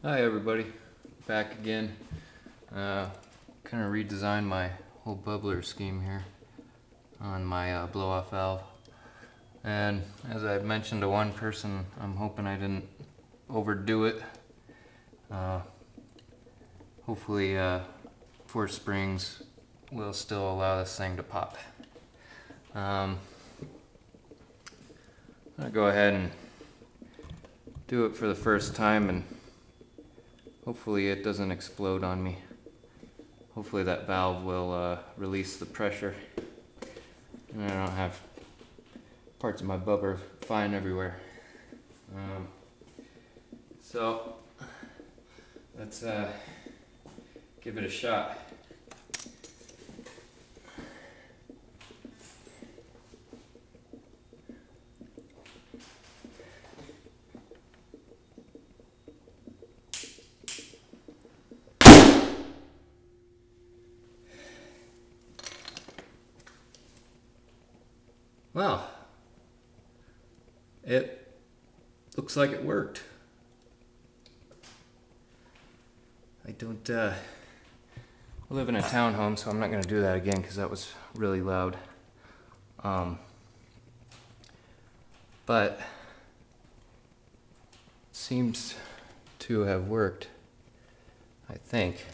Hi everybody, back again. Kind of redesigned my whole bubbler scheme here on my blow-off valve. And as I mentioned to one person, I'm hoping I didn't overdo it. Uh, Hopefully Force Springs will still allow this thing to pop. I'm gonna go ahead and do it for the first time, and hopefully it doesn't explode on me. Hopefully that valve will release the pressure and I don't have parts of my bubber flying everywhere. So let's give it a shot. Well, it looks like it worked. I don't live in a townhome, so I'm not going to do that again because that was really loud. But it seems to have worked, I think.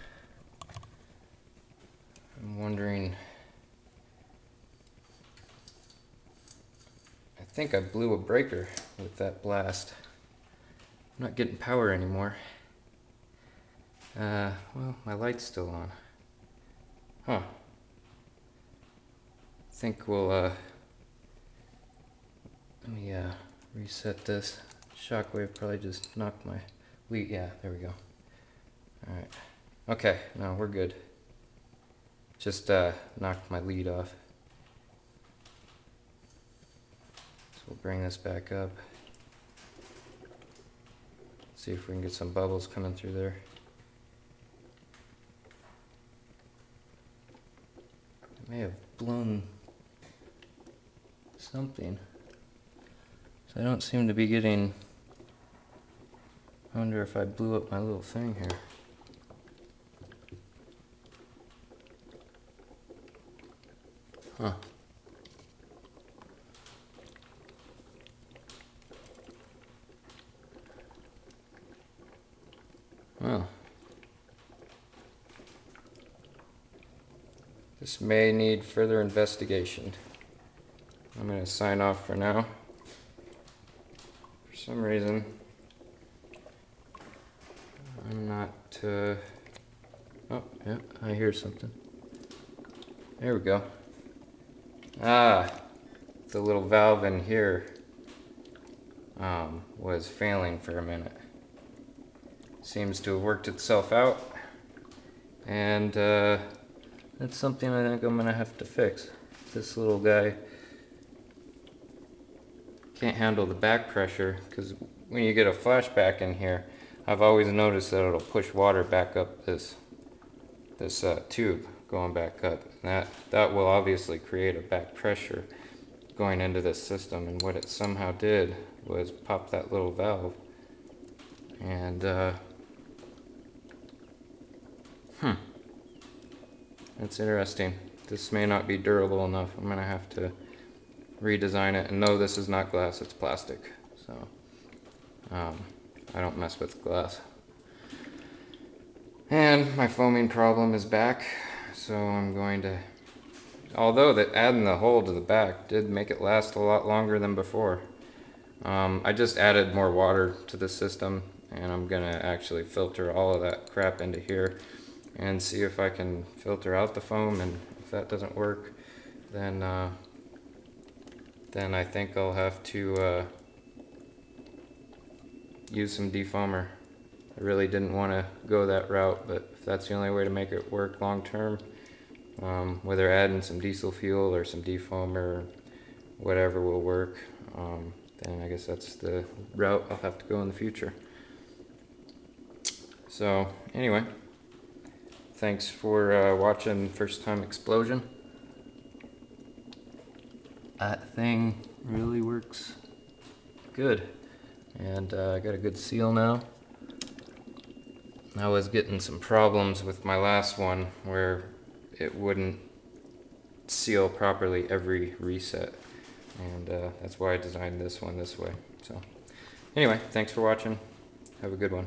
I'm wondering, I think I blew a breaker with that blast. I'm not getting power anymore. Well, my light's still on. Huh. I think we'll, let me, reset this. Shockwave probably just knocked my lead. Yeah, there we go. Alright. Okay, no, we're good. Just, knocked my lead off. So we'll bring this back up. See if we can get some bubbles coming through there. I may have blown something. So I don't seem to be getting... I wonder if I blew up my little thing here. Huh. Well. This may need further investigation. I'm going to sign off for now. For some reason, I'm not, oh, yeah, I hear something. There we go. Ah, the little valve in here was failing for a minute. Seems to have worked itself out, and that's something I think I'm gonna have to fix. This little guy can't handle the back pressure, because when you get a flashback in here, I've always noticed that it'll push water back up this tube going back up. And that will obviously create a back pressure going into this system, and what it somehow did was pop that little valve. And that's interesting. This may not be durable enough. I'm gonna have to redesign it. And no, this is not glass, it's plastic. So I don't mess with glass. And my foaming problem is back, so I'm going to, although adding the hole to the back did make it last a lot longer than before. I just added more water to the system, and I'm gonna actually filter all of that crap into here and see if I can filter out the foam, and if that doesn't work, then I think I'll have to use some defoamer. I really didn't want to go that route, but if that's the only way to make it work long term, whether adding some diesel fuel or some defoamer, whatever will work, then I guess that's the route I'll have to go in the future. So anyway, thanks for watching First Time Explosion. That thing really works good, and I got a good seal now. I was getting some problems with my last one where it wouldn't seal properly every reset, and that's why I designed this one this way. So anyway, thanks for watching. Have a good one.